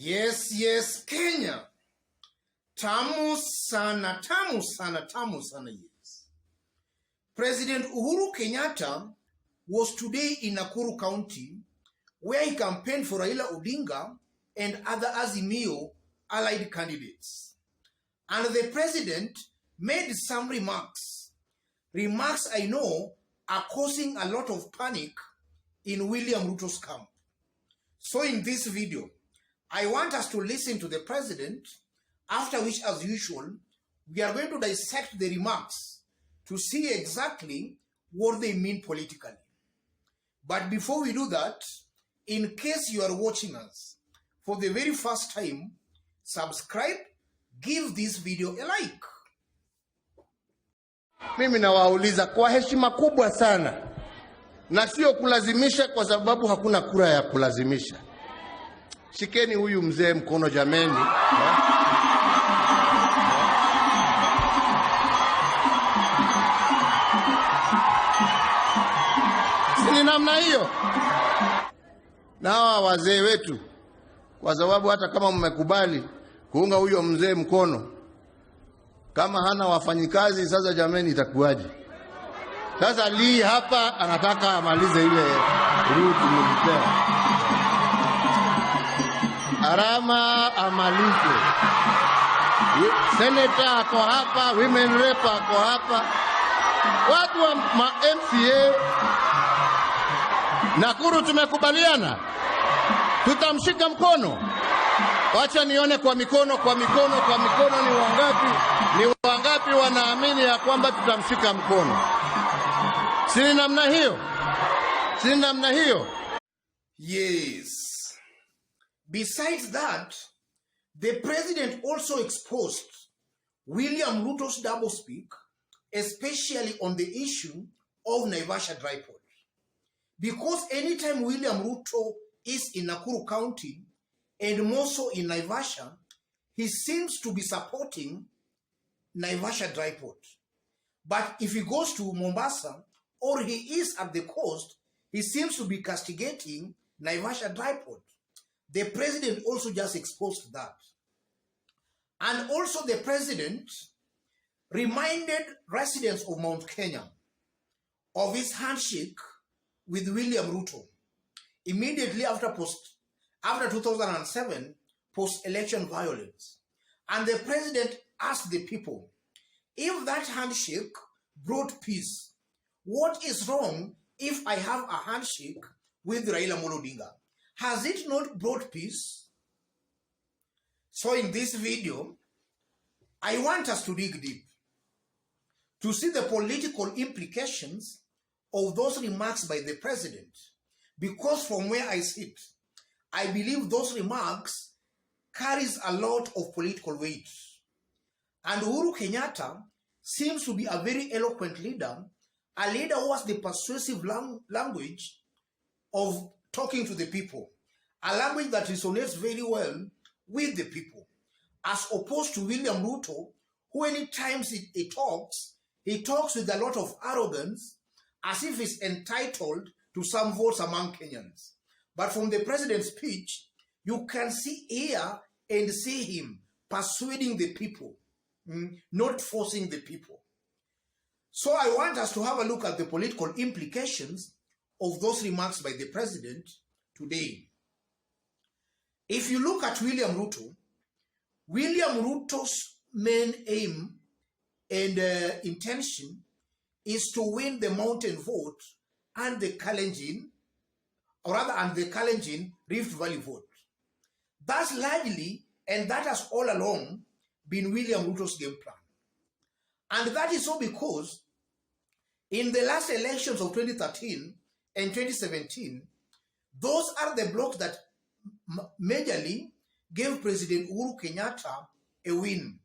Yes, Kenya. Tamu sana, yes. President Uhuru Kenyatta was today in Nakuru County, where he campaigned for Raila Odinga and other Azimio allied candidates. And the president made some remarks. Remarks I know are causing a lot of panic in William Ruto's camp. So in this video, I want us to listen to the president, after which, as usual, we are going to dissect the remarks to see exactly what they mean politically. But before we do that, in case you are watching us for the very first time, subscribe, give this video a like. Mimi nawauliza kwa heshima kubwa sana, na sio kulazimisha, kwa sababu hakuna kura ya kulazimisha. Shikeni huyu mzee mkono jameni. Sini namna hiyo. Na hawa wazee wetu, kwa sababu hata kama mmekubali kuunga huyo mzee mkono, kama hana wafanyikazi, sasa jameni itakuwaje? Sasa Lee hapa anataka amalize ile Ruto military. Arama amalize. Senator ako hapa, women rep ako hapa. Watu wa MCA Nakuru tumekubaliana. Tutamshika mkono. Wacha nione kwa mikono ni wangapi wanaamini ya kwamba tutamshika mkono. Si namna hiyo. Yes. Besides that, the president also exposed William Ruto's doublespeak, especially on the issue of Naivasha dry port. Because anytime William Ruto is in Nakuru County, and more so in Naivasha, he seems to be supporting Naivasha dry port. But if he goes to Mombasa, or he is at the coast, he seems to be castigating Naivasha dry port. The president also just exposed that. And also the president reminded residents of Mount Kenya of his handshake with William Ruto immediately after 2007 post-election violence. And the president asked the people, if that handshake brought peace, what is wrong if I have a handshake with Raila Odinga? Has it not brought peace? So in this video, I want us to dig deep to see the political implications of those remarks by the president. Because from where I sit, I believe those remarks carries a lot of political weight. And Uhuru Kenyatta seems to be a very eloquent leader, a leader who has the persuasive language of talking to the people, a language that resonates very well with the people, as opposed to William Ruto, who anytime he talks with a lot of arrogance, as if he's entitled to some votes among Kenyans. But from the president's speech, you can hear and see him persuading the people, not forcing the people. So I want us to have a look at the political implications of those remarks by the president today. If you look at William Ruto's main aim and intention is to win the mountain vote and the Kalenjin Rift Valley vote. That's largely, and that has all along been William Ruto's game plan. And that is so because in the last elections of 2013 and 2017, those are the blocks that majorly gave President Uhuru Kenyatta a win.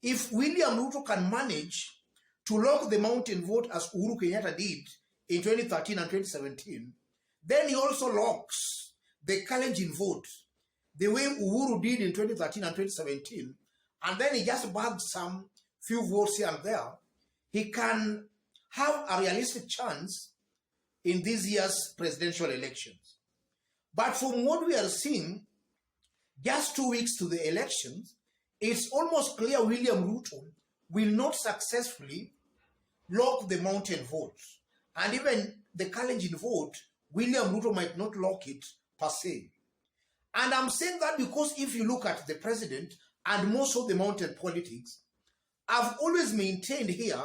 If William Ruto can manage to lock the mountain vote as Uhuru Kenyatta did in 2013 and 2017, then he also locks the Kalenjin vote the way Uhuru did in 2013 and 2017, and then he just bagged some few votes here and there. He can have a realistic chance in this year's presidential elections. But from what we are seeing, just 2 weeks to the elections, it's almost clear William Ruto will not successfully lock the mountain votes. And even the Kalenjin vote, William Ruto might not lock it per se. And I'm saying that because if you look at the president and most of the mountain politics, I've always maintained here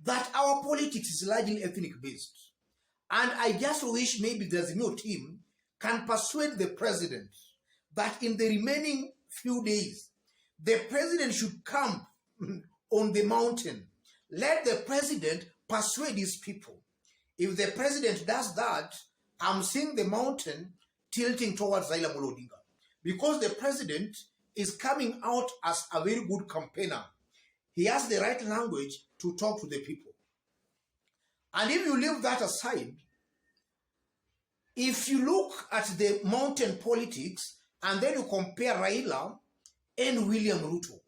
that our politics is largely ethnic based. And I just wish maybe there's a new team can persuade the president that in the remaining few days, the president should come on the mountain. Let the president persuade his people. If the president does that, I'm seeing the mountain tilting towards Raila Amolo Odinga, because the president is coming out as a very good campaigner. He has the right language to talk to the people. And if you leave that aside, if you look at the mountain politics and then you compare Raila and William Ruto,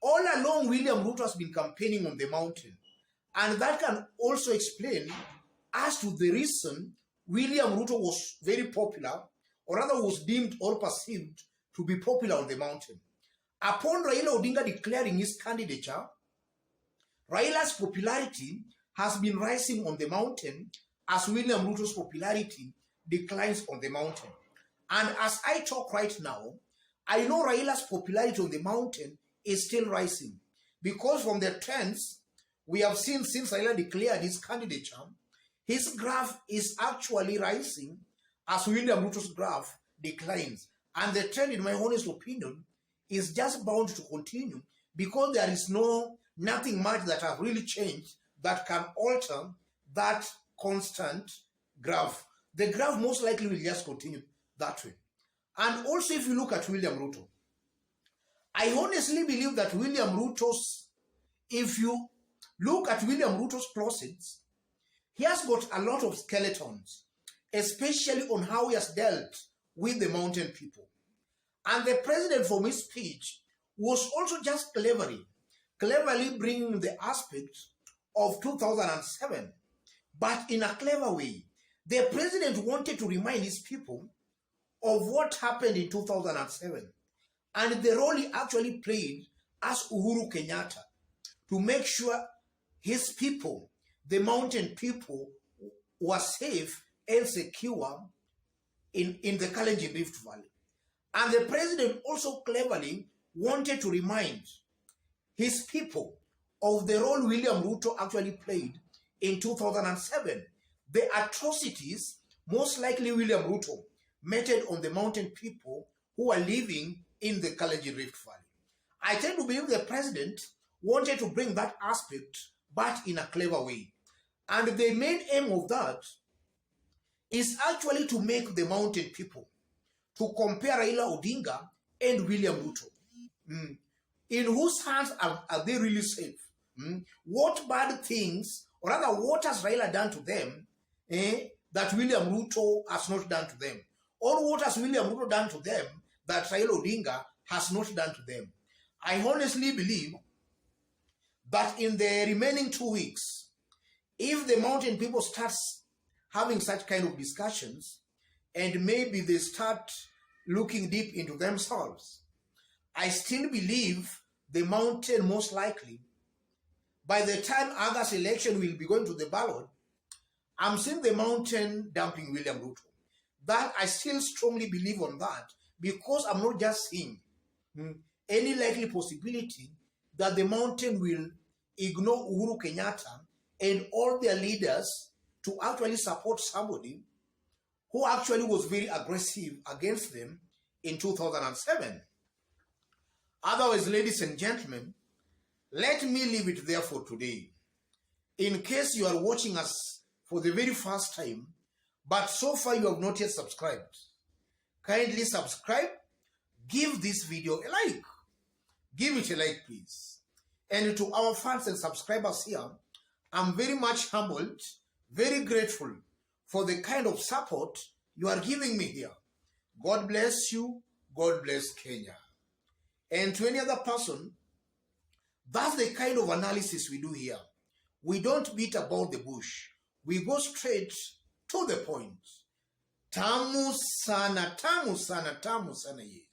all along William Ruto has been campaigning on the mountain. And that can also explain as to the reason William Ruto was very popular, or rather was deemed or perceived to be popular on the mountain. Upon Raila Odinga declaring his candidature, Raila's popularity has been rising on the mountain as William Ruto's popularity declines on the mountain. And as I talk right now, I know Raila's popularity on the mountain is still rising, because from the trends we have seen since Raila declared his candidature, his graph is actually rising as William Ruto's graph declines. And the trend, in my honest opinion, is just bound to continue, because there is nothing much that have really changed that can alter that constant graph. The graph most likely will just continue that way. And also, if you look at William Ruto, I honestly believe that William Ruto's, if you look at William Ruto's closets, he has got a lot of skeletons, especially on how he has dealt with the mountain people. And the president, from his speech, was also just cleverly bringing the aspect of 2007, but in a clever way. The president wanted to remind his people of what happened in 2007 and the role he actually played as Uhuru Kenyatta to make sure his people, the mountain people, were safe and secure in the Kalenjin Rift Valley. And the president also cleverly wanted to remind his people of the role William Ruto actually played in 2007. The atrocities most likely William Ruto meted on the mountain people who are living in the Kalenjin Rift Valley. I tend to believe the president wanted to bring that aspect, but in a clever way. And the main aim of that is actually to make the mountain people to compare Raila Odinga and William Ruto. In whose hands are they really safe? What bad things, or rather what has Raila done to them that William Ruto has not done to them? Or what has William Ruto done to them that Raila Odinga has not done to them? I honestly believe that in the remaining 2 weeks, if the mountain people start having such kind of discussions, and maybe they start looking deep into themselves, I still believe the mountain most likely, by the time August election will be going to the ballot, I'm seeing the mountain dumping William Ruto. That I still strongly believe on that, because I'm not just seeing any likely possibility that the mountain will ignore Uhuru Kenyatta and all their leaders to actually support somebody who actually was very aggressive against them in 2007. Otherwise, ladies and gentlemen, let me leave it there for today. In case you are watching us for the very first time, but so far you have not yet subscribed, kindly subscribe, give this video a like. Give it a like, please. And to our fans and subscribers here, I'm very much humbled, very grateful for the kind of support you are giving me here. God bless you. God bless Kenya. And to any other person, that's the kind of analysis we do here. We don't beat about the bush. We go straight to the point. Tamu sana, tamu sana, tamu sana hii.